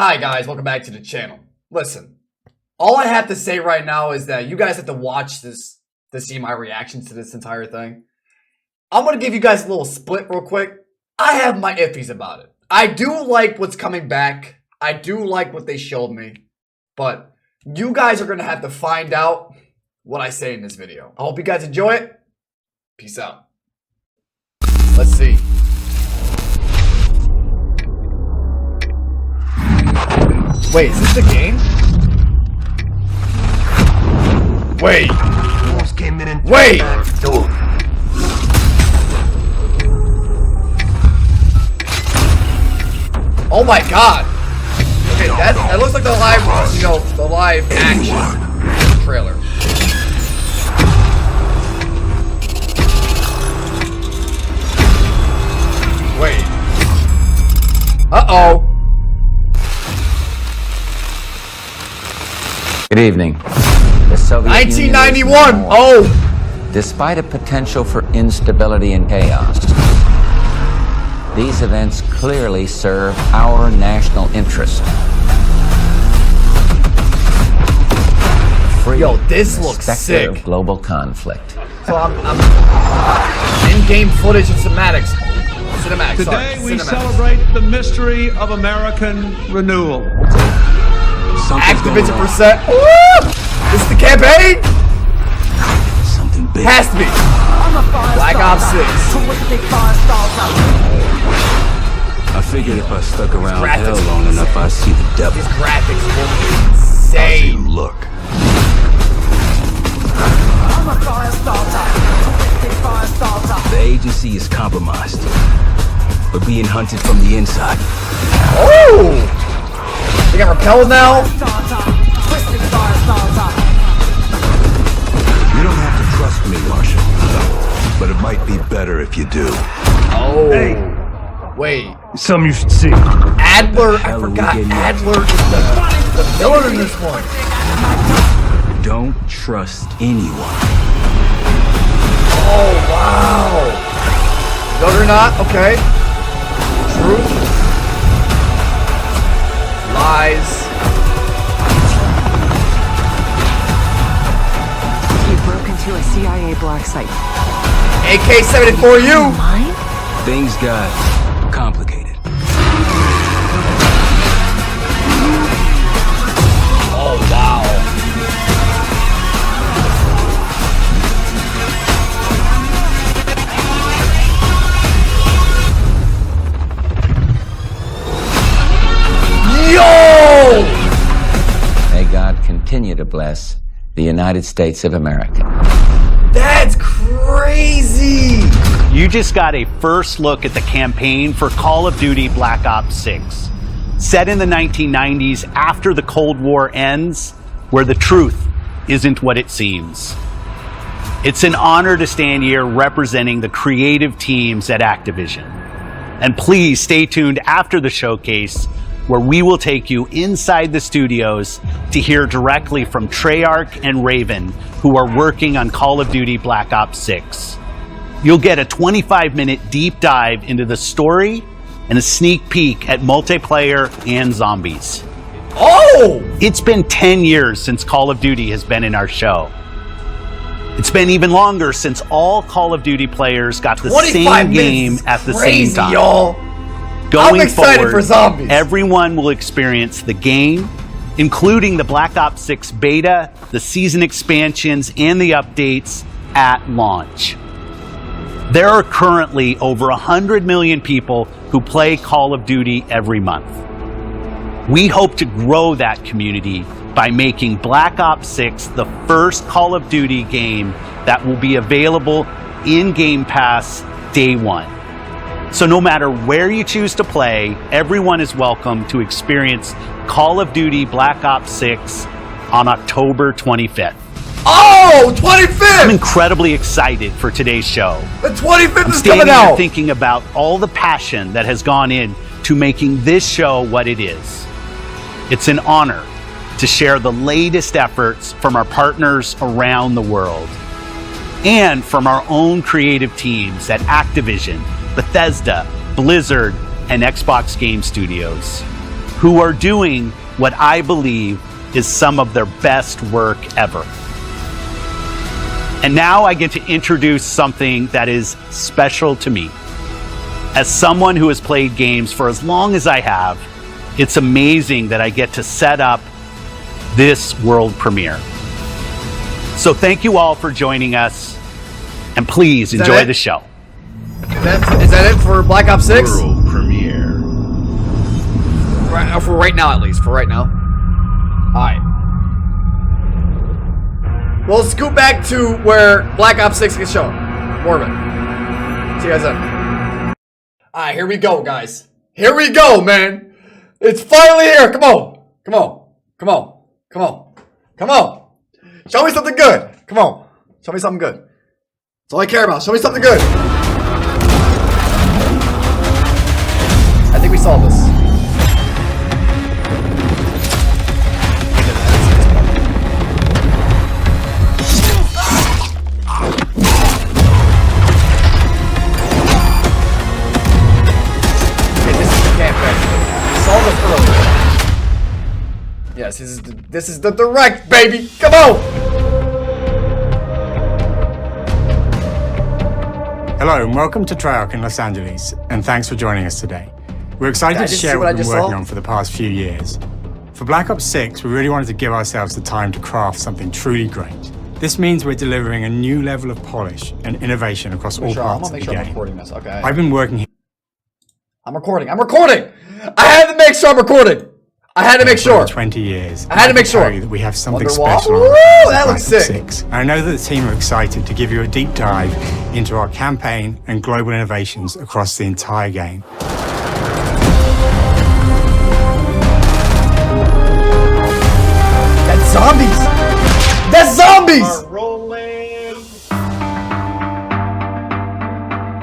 Hi guys, welcome back to the channel. Listen, all I have to say right now is that you guys have to watch this to see my reactions to this entire thing. I'm going to give you guys a little split real quick. I have my iffies about it. I do like what's coming back. I do like what they showed me. But you guys are going to have to find out what I say in this video. I hope you guys enjoy it. Peace out. Let's see. Wait, is this the game? Wait. Wait. Oh my god. Okay, that looks like the live, the live action trailer. Wait. Uh-oh. Good evening. The Soviet 1991. Union Oh. Despite a potential for instability and chaos, these events clearly serve our national interest. Yo, this looks sick. Of global conflict. So I'm in-game footage and cinematics. Today we celebrate the mystery of American renewal. Activision %. Woo! This is the campaign? Something big. Has to be. Black Ops 6. I figured if I stuck around hell long enough, I'd see the devil. These graphics will be insane. Look. The agency is compromised. We're being hunted from the inside. Oh! They got repelled now? You don't have to trust me, Marshall. But it might be better if you do. Oh. Hey. Wait. Something you should see. Adler, I forgot. Adler is the villain in this one. Don't trust anyone. Oh, wow. Juggernaut, okay. Truth. Lies. You broke into a CIA black site. AK-74U. Mine? Things got complicated. Oh, wow. Yo! May God continue to bless the United States of America. That's crazy! You just got a first look at the campaign for Call of Duty Black Ops 6. Set in the 1990s after the Cold War ends, where the truth isn't what it seems. It's an honor to stand here representing the creative teams at Activision. And please stay tuned after the showcase, where we will take you inside the studios to hear directly from Treyarch and Raven, who are working on Call of Duty Black Ops 6. You'll get a 25-minute deep dive into the story and a sneak peek at multiplayer and zombies. Oh! It's been 10 years since Call of Duty has been in our show. It's been even longer since all Call of Duty players got the same game at the same time. Y'all. Going I'm excited forward, for zombies. Everyone will experience the game, including the Black Ops 6 beta, the season expansions, and the updates at launch. There are currently over 100 million people who play Call of Duty every month. We hope to grow that community by making Black Ops 6 the first Call of Duty game that will be available in Game Pass day one. So no matter where you choose to play, everyone is welcome to experience Call of Duty Black Ops 6 on October 25th. Oh, 25th! I'm incredibly excited for today's show. The 25th I'm is standing coming out. here thinking about all the passion that has gone in to making this show what it is. It's an honor to share the latest efforts from our partners around the world and from our own creative teams at Activision, Bethesda, Blizzard, and Xbox Game Studios. who are doing what I believe is some of their best work ever. And now I get to introduce something that is special to me. As someone who has played games for as long as I have, it's amazing that I get to set up this world premiere. So thank you all for joining us, and please enjoy the show. Is that it for Black Ops 6? World premiere. For right now, at least. For right now. Alright. We'll scoot back to where Black Ops 6 gets shown. More of it. See you guys then. Alright, here we go, guys. Here we go, man. It's finally here. Come on. Come on. Come on. Come on. Come on. Show me something good. Come on. Show me something good. That's all I care about. Show me something good. I think we saw this. Okay, this is the campaign. We saw this earlier. Yes, this is the direct, baby. Come on. Hello and welcome to Treyarch in Los Angeles, and thanks for joining us today. We're excited to share what we've been working on for the past few years. For Black Ops 6, we really wanted to give ourselves the time to craft something truly great. This means we're delivering a new level of polish and innovation across all parts of the game. I'm recording this, okay. I've been working here. I'm recording. I had to make sure I'm recording. I had to make sure. 20 years. I had to make sure. That we have something Wonderwall. special on Woo, Black that Ops looks sick. 6. And I know that the team are excited to give you a deep dive into our campaign and global innovations across the entire game. That's zombies. That's zombies.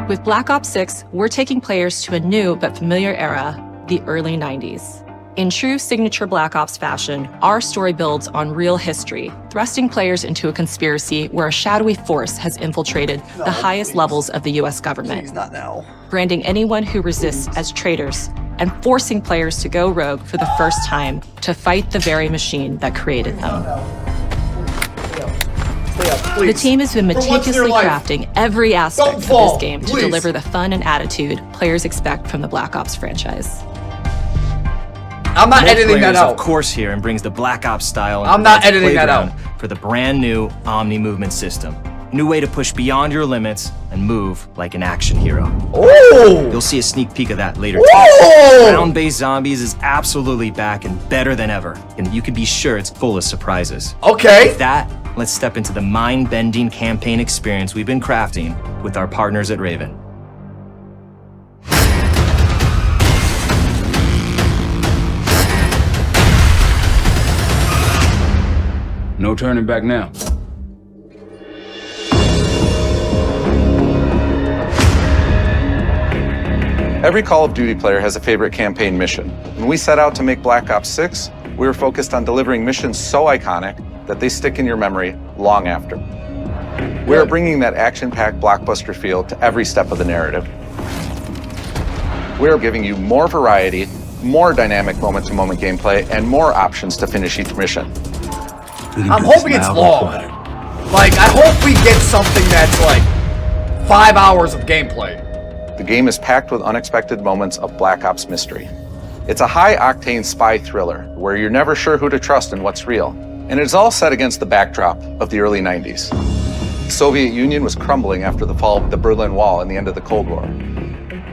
With Black Ops 6, we're taking players to a new but familiar era, the early 90s. In true signature Black Ops fashion, our story builds on real history, thrusting players into a conspiracy where a shadowy force has infiltrated the highest levels of the US government, Please, not now. branding anyone who resists as traitors and forcing players to go rogue for the first time to fight the very machine that created them. Stay up, The please. team has been For once in your meticulously life, crafting every aspect don't of fall, this game to please. deliver the fun and attitude players expect from the Black Ops franchise. I'm not editing that Multiplayer is, out. of course, here and brings the Black Ops style. And I'm not provides a editing that out. playground for the brand new Omni movement system. New way to push beyond your limits and move like an action hero. Oh! You'll see a sneak peek of that later. Whoa! Ground-based zombies is absolutely back and better than ever, and you can be sure it's full of surprises. Okay. With that, let's step into the mind-bending campaign experience we've been crafting with our partners at Raven. No turning back now. Every Call of Duty player has a favorite campaign mission. When we set out to make Black Ops 6, we were focused on delivering missions so iconic that they stick in your memory long after. We are bringing that action-packed blockbuster feel to every step of the narrative. We are giving you more variety, more dynamic moment-to-moment gameplay, and more options to finish each mission. I'm hoping it's long. Like, I hope we get something that's like 5 hours of gameplay. The game is packed with unexpected moments of Black Ops mystery. It's a high-octane spy thriller where you're never sure who to trust and what's real. And it's all set against the backdrop of the early 90s. The Soviet Union was crumbling after the fall of the Berlin Wall and the end of the Cold War.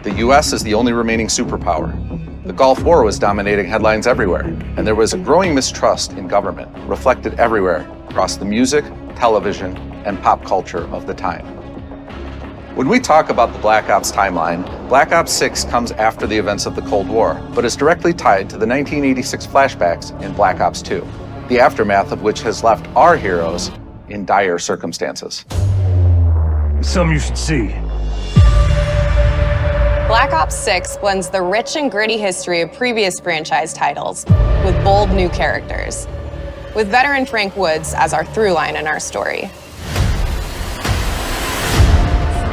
The US is the only remaining superpower. The Gulf War was dominating headlines everywhere, and there was a growing mistrust in government, reflected everywhere across the music, television, and pop culture of the time. When we talk about the Black Ops timeline, Black Ops 6 comes after the events of the Cold War, but is directly tied to the 1986 flashbacks in Black Ops 2, the aftermath of which has left our heroes in dire circumstances. Something you should see. Black Ops 6 blends the rich and gritty history of previous franchise titles with bold new characters, with veteran Frank Woods as our through line in our story.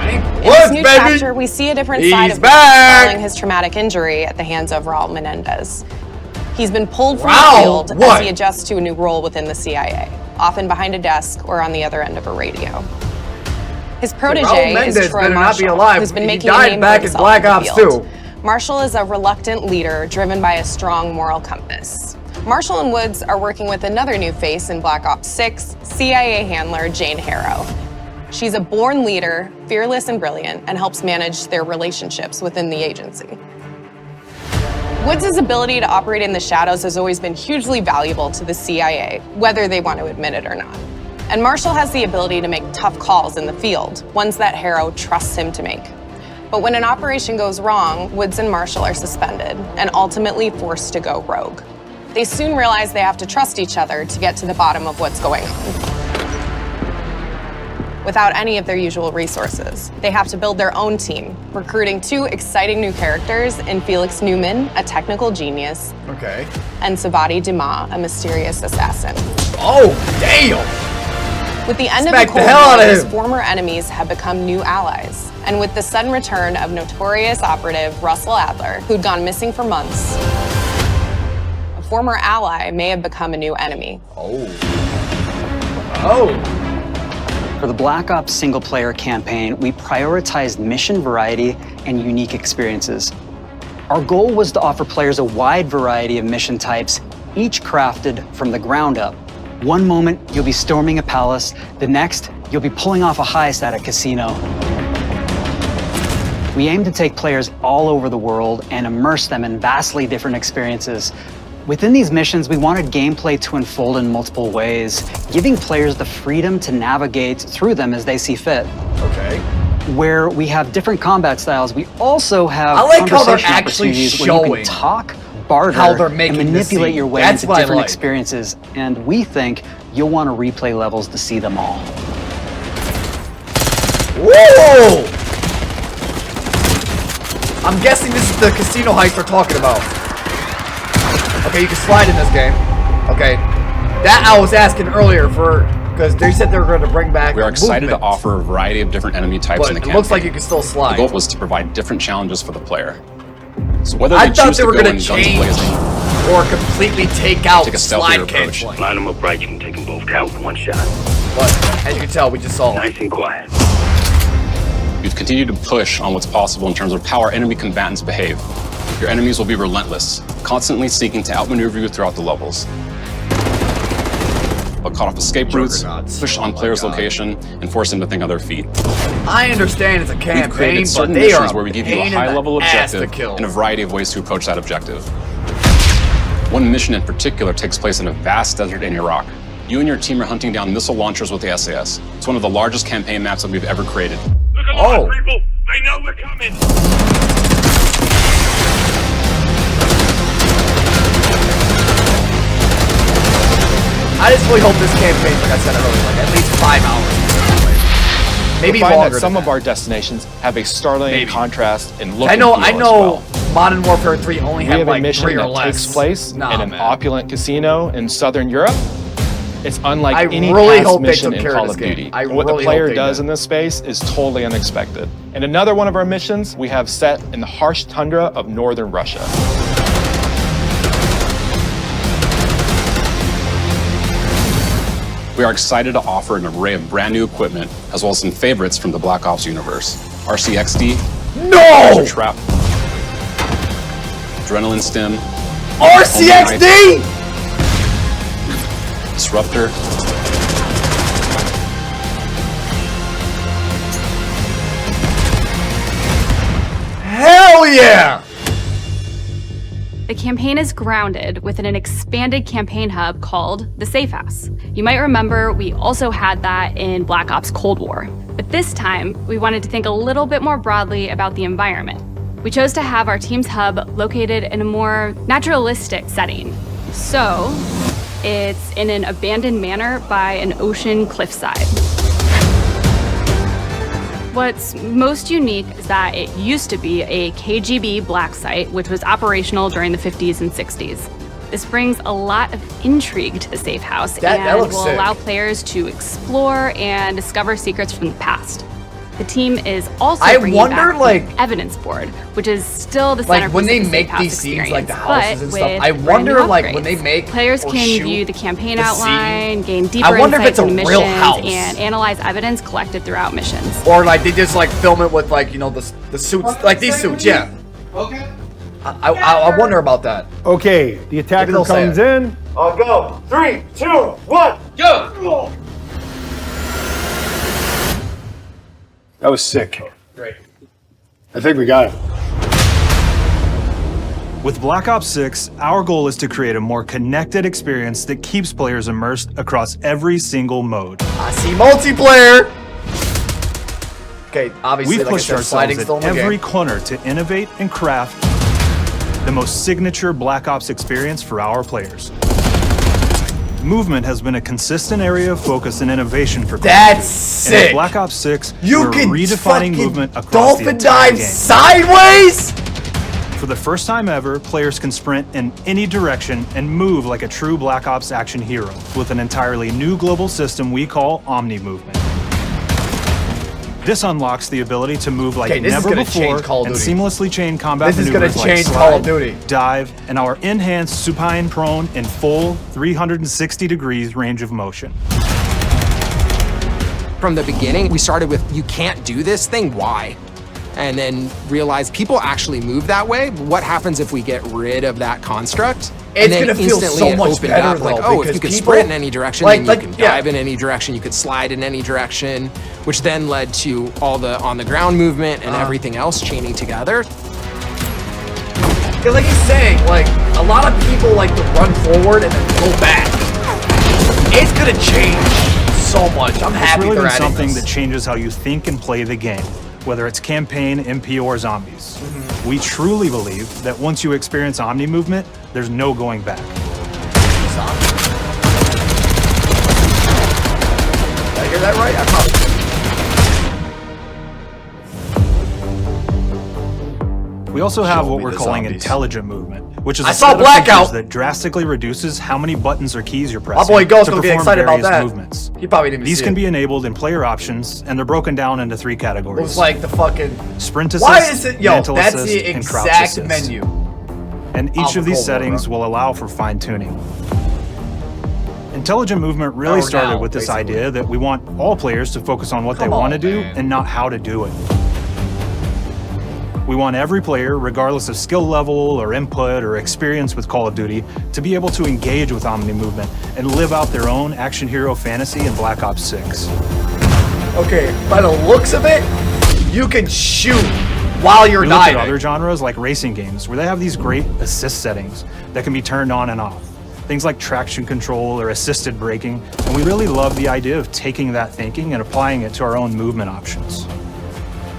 In this new chapter, we see a different side of Woods following his traumatic injury at the hands of Raul Menendez. He's been pulled from Wow, the field what? as he adjusts to a new role within the CIA, often behind a desk or on the other end of a radio. His protege Raul Mendez is Troy better not be Marshall, alive. who's been He making a died name back for in himself Black in the Ops field. 2. Marshall is a reluctant leader driven by a strong moral compass. Marshall and Woods are working with another new face in Black Ops 6, CIA handler Jane Harrow. She's a born leader, fearless and brilliant, and helps manage their relationships within the agency. Woods' ability to operate in the shadows has always been hugely valuable to the CIA, whether they want to admit it or not. And Marshall has the ability to make tough calls in the field, ones that Harrow trusts him to make. But when an operation goes wrong, Woods and Marshall are suspended and ultimately forced to go rogue. They soon realize they have to trust each other to get to the bottom of what's going on. Without any of their usual resources, they have to build their own team, recruiting 2 exciting new characters in Felix Newman, a technical genius, Okay. and Savati Dumas, a mysterious assassin. Oh, damn! With the end Smack of the the hell Cold out War, of his him. former enemies have become new allies. And with the sudden return of notorious operative Russell Adler, who'd gone missing for months, a former ally may have become a new enemy. Oh. Oh. For the Black Ops single-player campaign, we prioritized mission variety and unique experiences. Our goal was to offer players a wide variety of mission types, each crafted from the ground up. One moment, you'll be storming a palace. The next, you'll be pulling off a heist at a casino. We aim to take players all over the world and immerse them in vastly different experiences. Within these missions, we wanted gameplay to unfold in multiple ways, giving players the freedom to navigate through them as they see fit. Okay. Where we have different combat styles, we also have I like how they're conversation actually opportunities where you showing can talk, barter, how they're and making the manipulate scene. your way That's into what I different like. experiences. And we think you'll want to replay levels to see them all. Whoa! I'm guessing this is the casino heist we're talking about. Okay, you can slide in this game. Okay. That I was asking earlier for, because they said they were going to bring back We are excited movement, to offer a variety of different enemy types but in the it campaign. looks like you can still slide. The goal was to provide different challenges for the player. So whether I they thought choose they to were go going in to guns change blazing, or completely take out take a stealthier slide approach. canceling. Line them up right, you can take them both out with one shot. But as you can tell, we just saw it. Nice and quiet. We've continued to push on what's possible in terms of how our enemy combatants behave. Your enemies will be relentless, constantly seeking to outmaneuver you throughout the levels. They'll cut off escape routes, push on players' location, and force them to think on their feet. I understand it's a We've campaign, created but certain they are missions where we give you a pain in the high-level ass to objective kill. and a variety of ways to approach that objective. One mission in particular takes place in a vast desert in Iraq. You and your team are hunting down missile launchers with the SAS. It's one of the largest campaign maps that we've ever created. Look alive, people! They know we're coming! I just really hope this campaign, like I said earlier, like at least 5 hours. Maybe You'll find longer that some than of our destinations have a startling contrast in look I know, and feel I know. as well. Modern Warfare 3 only We had have a like mission 3 or that less. takes place Nah, in an man. opulent casino in southern Europe. It's unlike I any really past hope they mission took in care of Call this of game. Duty. I And what really the player hope they does did. in this space is totally unexpected. And another one of our missions we have set in the harsh tundra of northern Russia. We are excited to offer an array of brand new equipment, as well as some favorites from the Black Ops universe. RCXD, No! Trap, Adrenaline Stim, RCXD! Disruptor, Hell yeah! The campaign is grounded within an expanded campaign hub called the Safe House. You might remember we also had that in Black Ops Cold War. But this time, we wanted to think a little bit more broadly about the environment. We chose to have our team's hub located in a more naturalistic setting. So, it's in an abandoned manor by an ocean cliffside. What's most unique is that it used to be a KGB black site, which was operational during the 50s and 60s. This brings a lot of intrigue to the Safe House That and looks will sick. allow players to explore and discover secrets from the past. The team is also I bringing wonder, back like- the evidence board, which is still the Like centerpiece when they of the make Safe House these scenes, like the experience, houses and but stuff, with I brand wonder, new like when they upgrades. make Players or can shoot view the campaign the outline, scene, gain I deeper wonder if insights it's a into real missions, house. and analyze evidence collected throughout missions. Or like they just like film it with like, you know, the suits, like these suits, yeah. Okay. I wonder about that. Okay, the attacker they'll say comes it. in. I'll go. 3, 2, 1, go! That was sick. Great. I think we got it. With Black Ops 6, our goal is to create a more connected experience that keeps players immersed across every single mode. I see multiplayer. Okay, obviously, We've like I pushed said, sliding ourselves still at in the every game. corner to innovate and craft the most signature Black Ops experience for our players. Movement has been a consistent area of focus and innovation for Call of That's Duty. sick. And at Black Ops 6, You we're can redefining fucking movement across the dolphin entire dive game. sideways? For the first time ever, players can sprint in any direction and move like a true Black Ops action hero with an entirely new global system we call Omni Movement. This unlocks the ability to move like Okay, this is never gonna before change Call of and Duty. seamlessly chain combat This is gonna maneuvers change like Call of slide, Duty. dive, and our enhanced supine prone and full 360 degrees range of motion. From the beginning, we started with, you can't do this thing, why? And then realized people actually move that way. What happens if we get rid of that construct? It's and then gonna feel instantly so it much opened better, up, like, though, oh, if because you could people- sprint in any direction, like- then you can yeah. dive in any direction, you could slide in any direction, which then led to all the on-the-ground movement and everything else chaining together. Yeah, like he's saying, like a lot of people like to run forward and then go back. It's gonna change so much. I'm It's happy really they're been adding something this. that changes how you think and play the game, whether it's campaign, MP, or zombies. Mm-hmm. We truly believe that once you experience Omni movement, there's no going back. Did I hear that right? I probably We also have what me we're the calling zombies. intelligent movement, which is I a saw set of Blackout. features that drastically reduces how many buttons or keys you're My pressing boy Ghost to gonna get perform excited about various that. movements. He probably didn't even These see can it. be enabled in player options, and they're broken down into 3 It categories. was like the fucking. Sprint assist, Why is it? Yo, mantle that's assist, the and crouch exact assist. menu. And each Alpha of these Cold War, settings bro. will allow for fine-tuning. Intelligent movement really Or started now, with this basically. idea that we want all players to focus on what they Come want to on, do man. and not how to do it. We want every player, regardless of skill level or input or experience with Call of Duty, to be able to engage with Omni movement and live out their own action hero fantasy in Black Ops 6. Okay, by the looks of it, you can shoot while you're We looked at diving. other genres like racing games, where they have these great assist settings that can be turned on and off. Things like traction control or assisted braking, and we really love the idea of taking that thinking and applying it to our own movement options.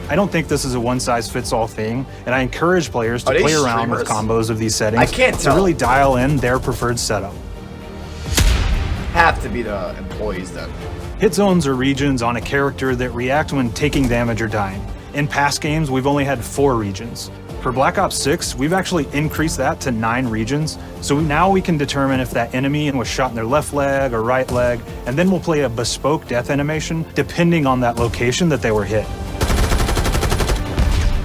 I don't think this is a one-size-fits-all thing, and I encourage players to Are they play around with streamers? combos of these settings I can't to tell. really dial in their preferred setup. Have to be the employees then. Hit zones are regions on a character that react when taking damage or dying. In past games, we've only had 4 regions. For Black Ops 6, we've actually increased that to 9 regions, so now we can determine if that enemy was shot in their left leg or right leg, and then we'll play a bespoke death animation depending on that location that they were hit.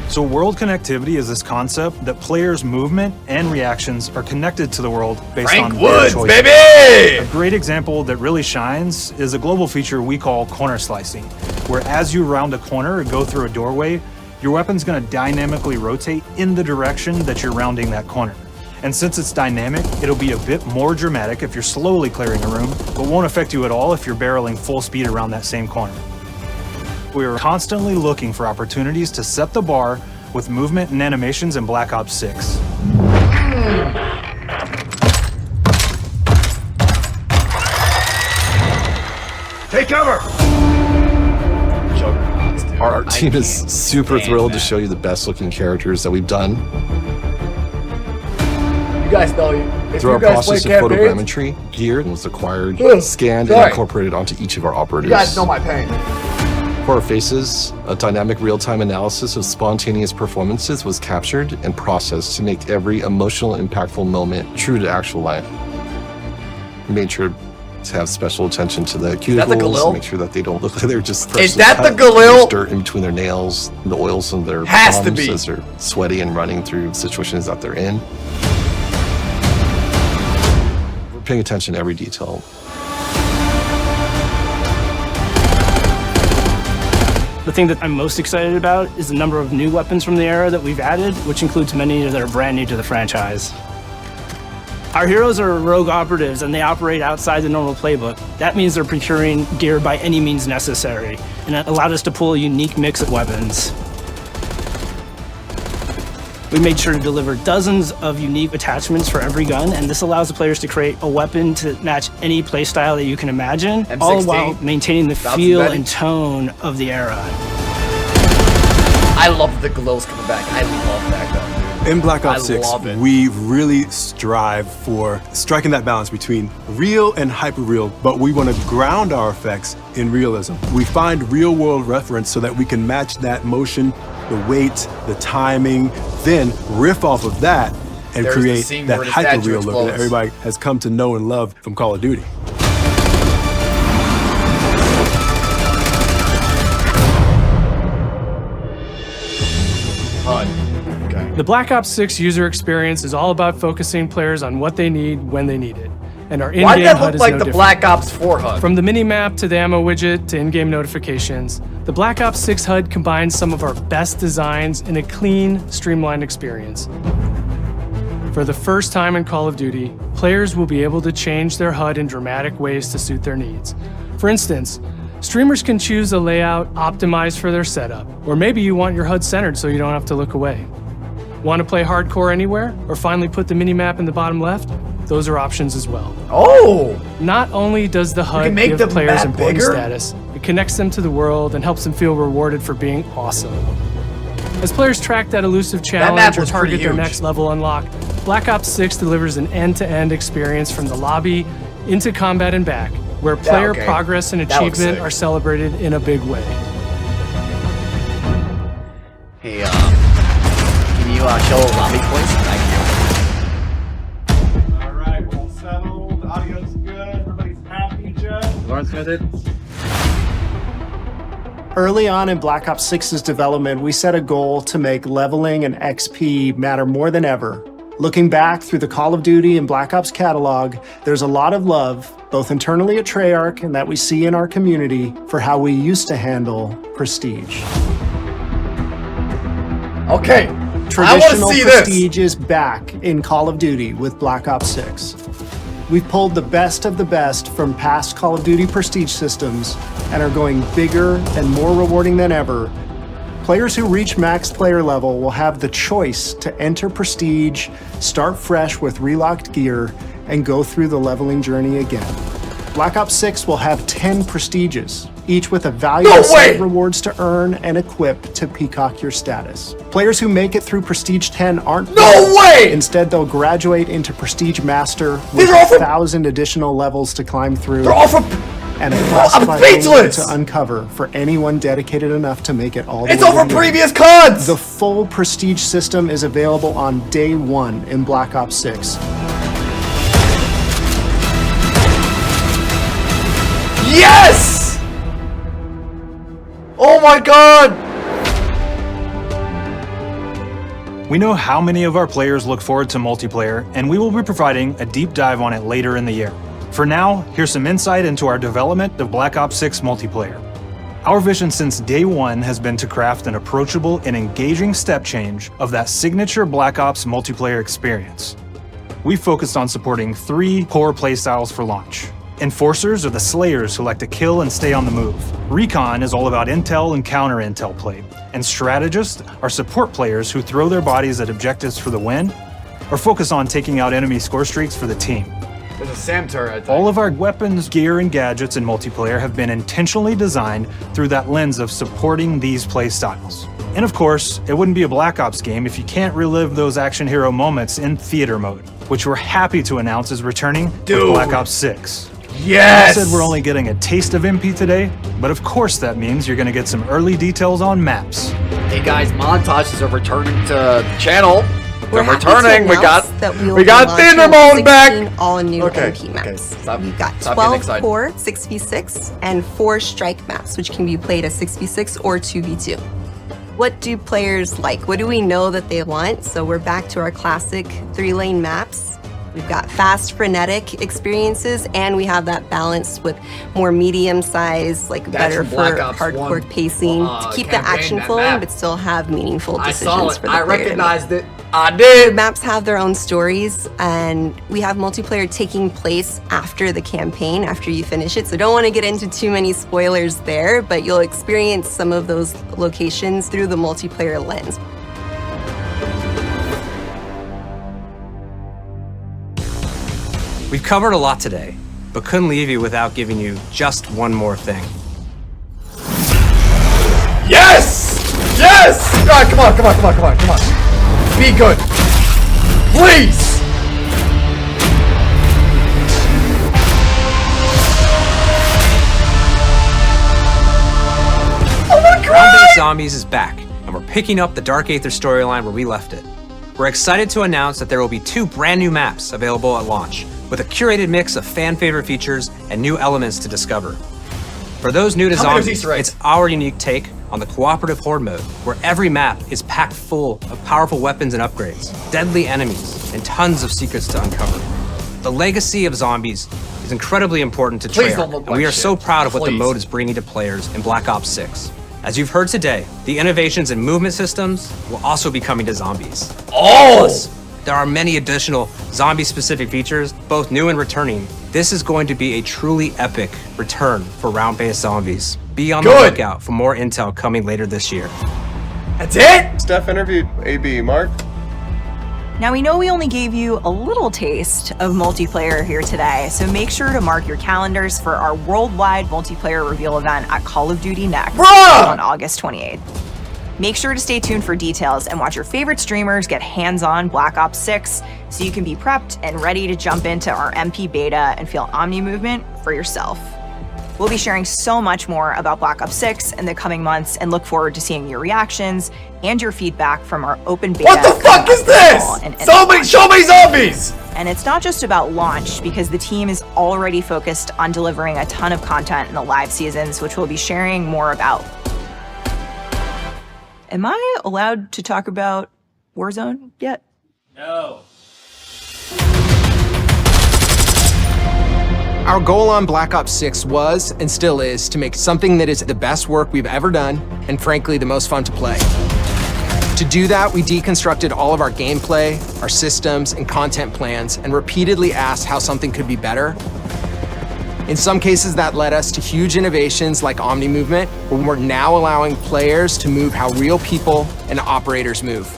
So world connectivity is this concept that players' movement and reactions are connected to the world based Frank on their Woods, choices. baby! A great example that really shines is a global feature we call corner slicing, where as you round a corner or go through a doorway, your weapon's gonna dynamically rotate in the direction that you're rounding that corner. And since it's dynamic, it'll be a bit more dramatic if you're slowly clearing a room, but won't affect you at all if you're barreling full speed around that same corner. We're constantly looking for opportunities to set the bar with movement and animations in Black Ops 6. Take cover! Our team is super thrilled to show you the best looking characters that we've done. You guys know, if Through you our guys play process of campaigns, photogrammetry, gear was acquired, Ugh, scanned, sorry. and incorporated onto each of our operators. you guys know my pain. For our faces, a dynamic real-time analysis of spontaneous performances was captured and processed to make every emotional, impactful moment true to actual life. We made sure to to have special attention to the that the cuticles, Galil? make sure that they don't look like they're just Is freshly that the cut. Galil? There's dirt in between their nails, the oils on their Has to palms be. as they're sweaty and running through situations that they're in. We're paying attention to every detail. The thing that I'm most excited about is the number of new weapons from the era that we've added, which includes many that are brand new to the franchise. Our heroes are rogue operatives and they operate outside the normal playbook. That means they're procuring gear by any means necessary, and it allowed us to pull a unique mix of weapons. We made sure to deliver dozens of unique attachments for every gun, and this allows the players to create a weapon to match any playstyle that you can imagine, M16? all while maintaining the Bouncing feel Betty? and tone of the era. I love the Galil's coming back. I love that gun, dude. In Black Ops I 6, love it. we really strive for striking that balance between real and hyper-real, but we want to ground our effects in realism. We find real-world reference so that we can match that motion, the weight, the timing, then riff off of that and There's the create scene that where the statue hyper-real look that explodes. everybody has come to know and love from Call of Duty. The Black Ops 6 user experience is all about focusing players on what they need when they need it. And our Why in-game did that HUD look is like no the different. Black Ops 4 HUD? From the mini-map to the ammo widget to in-game notifications, the Black Ops 6 HUD combines some of our best designs in a clean, streamlined experience. For the first time in Call of Duty, players will be able to change their HUD in dramatic ways to suit their needs. For instance, streamers can choose a layout optimized for their setup, or maybe you want your HUD centered so you don't have to look away. Want to play hardcore anywhere, or finally put the minimap in the bottom left? Those are options as well. Oh! Not only does the HUD can make give the players map important bigger? status, it connects them to the world and helps them feel rewarded for being awesome. As players track that elusive map challenge or was pretty target their huge. next level unlock, Black Ops 6 delivers an end-to-end experience from the lobby into combat and back, where player okay. progress and That looks achievement sick. are celebrated in a big way. Hey, can you show lobby points? Thank you. All right, we're all settled. Audio's good. Everybody's happy, Jeff. Lawrence got it. Early on in Black Ops 6's development, we set a goal to make leveling and XP matter more than ever. Looking back through the Call of Duty and Black Ops catalog, there's a lot of love, both internally at Treyarch and that we see in our community, for how we used to handle prestige. Okay, Traditional see this. prestige is back in Call of Duty with Black Ops 6. We've pulled the best of the best from past Call of Duty prestige systems and are going bigger and more rewarding than ever. Players who reach max player level will have the choice to enter prestige, start fresh with relocked gear, and go through the leveling journey again. Black Ops 6 will have 10 prestiges, each with a valuable set of rewards to earn and equip to peacock your status. Players who make it through Prestige 10 aren't Instead, they'll graduate into Prestige Master with 1,000 additional levels to climb through. They're all from... And a I'm classified speechless! to uncover for anyone dedicated enough to make it all the It's way over to the previous end. CODs! The full Prestige system is available on day 1 in Black Ops 6. Yes! Oh my god! We know how many of our players look forward to multiplayer, and we will be providing a deep dive on it later in the year. For now, here's some insight into our development of Black Ops 6 multiplayer. Our vision since day one has been to craft an approachable and engaging step change of that signature Black Ops multiplayer experience. We focused on supporting 3 core playstyles for launch. Enforcers are the slayers who like to kill and stay on the move. Recon is all about intel and counter-intel play. And strategists are support players who throw their bodies at objectives for the win, or focus on taking out enemy score streaks for the team. There's a SAM turret, I think. All of our weapons, gear, and gadgets in multiplayer have been intentionally designed through that lens of supporting these play styles. And of course, it wouldn't be a Black Ops game if you can't relive those action hero moments in theater mode, which we're happy to announce is returning with Black Ops 6. Yes! I said we're only getting a taste of MP today, but of course that means you're gonna get some early details on maps. Hey guys, montages are returning to the channel. We're happy to returning. We announce got that we will we be got launching Thunderbone back. 16 all new Okay, MP maps. Stop. We've got Stop getting 12 excited. core 6v6 and 4 strike maps, which can be played as 6v6 or 2v2. What do players like? What do we know that they want? So we're back to our classic 3-lane maps. We've got fast, frenetic experiences, and we have that balance with more medium-sized, like That's better from Black for Ops hardcore 1, pacing to keep the campaign, action that flowing, map. but still have meaningful I decisions saw it. for the I player to make. recognized it. I did. The maps have their own stories, and we have multiplayer taking place after the campaign, after you finish it. So don't want to get into too many spoilers there, but you'll experience some of those locations through the multiplayer lens. We've covered a lot today, but couldn't leave you without giving you just one more thing. Yes! Yes! God, come on, come on, come on, come on, come on. Be good. Please! Oh my God! Ground-Based Zombies is back, and we're picking up the Dark Aether storyline where we left it. We're excited to announce that there will be 2 brand new maps available at launch, with a curated mix of fan-favorite features and new elements to discover. For those new to Zombies, it's our unique take on the cooperative horde mode, where every map is packed full of powerful weapons and upgrades, deadly enemies, and tons of secrets to uncover. The legacy of Zombies is incredibly important to Treyarch, and we are so proud of what the mode is bringing to players in Black Ops 6. As you've heard today, the innovations in movement systems will also be coming to Zombies. Plus, there are many additional zombie-specific features, both new and returning. This is going to be a truly epic return for round-based Zombies. Be on the lookout for more intel coming later this year. That's it? Steph interviewed AB. Mark? Now, we know we only gave you a little taste of multiplayer here today, so make sure to mark your calendars for our worldwide multiplayer reveal event at Call of Duty Next on August 28th. Make sure to stay tuned for details and watch your favorite streamers get hands-on Black Ops 6 so you can be prepped and ready to jump into our MP beta and feel Omni movement for yourself. We'll be sharing so much more about Black Ops 6 in the coming months and look forward to seeing your reactions and your feedback from our open beta. What the fuck is this? Show me zombies! And it's not just about launch, because the team is already focused on delivering a ton of content in the live seasons, which we'll be sharing more about. Am I allowed to talk about Warzone yet? No. Our goal on Black Ops 6 was, and still is, to make something that is the best work we've ever done, and frankly, the most fun to play. To do that, we deconstructed all of our gameplay, our systems, and content plans, and repeatedly asked how something could be better. In some cases, that led us to huge innovations like Omni Movement, where we're now allowing players to move how real people and operators move.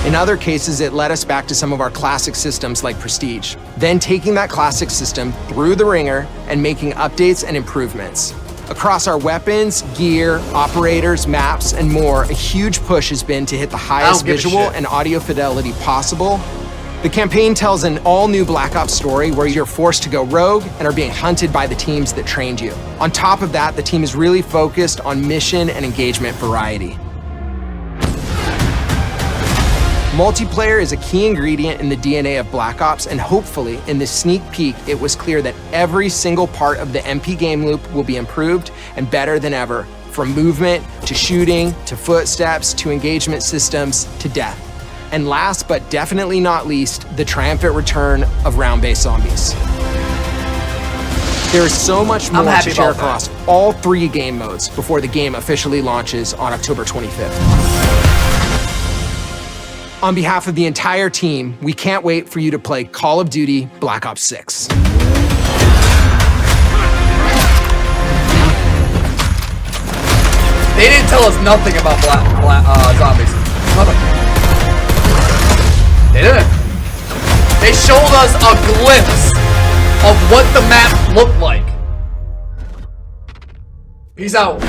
In other cases, it led us back to some of our classic systems like Prestige, then taking that classic system through the ringer and making updates and improvements. Across our weapons, gear, operators, maps, and more, a huge push has been to hit the highest visual and audio fidelity possible. The campaign tells an all-new Black Ops story where you're forced to go rogue and are being hunted by the teams that trained you. On top of that, the team is really focused on mission and engagement variety. Multiplayer is a key ingredient in the DNA of Black Ops, and hopefully, in this sneak peek, it was clear that every single part of the MP game loop will be improved and better than ever, from movement, to shooting, to footsteps, to engagement systems, to death. And last but definitely not least, the triumphant return of round-based zombies. There is so much more to share across all 3 game modes before the game officially launches on October 25th. On behalf of the entire team, we can't wait for you to play Call of Duty Black Ops 6. They didn't tell us nothing about zombies. Nothing. They didn't. They showed us a glimpse of what the map looked like. Peace out.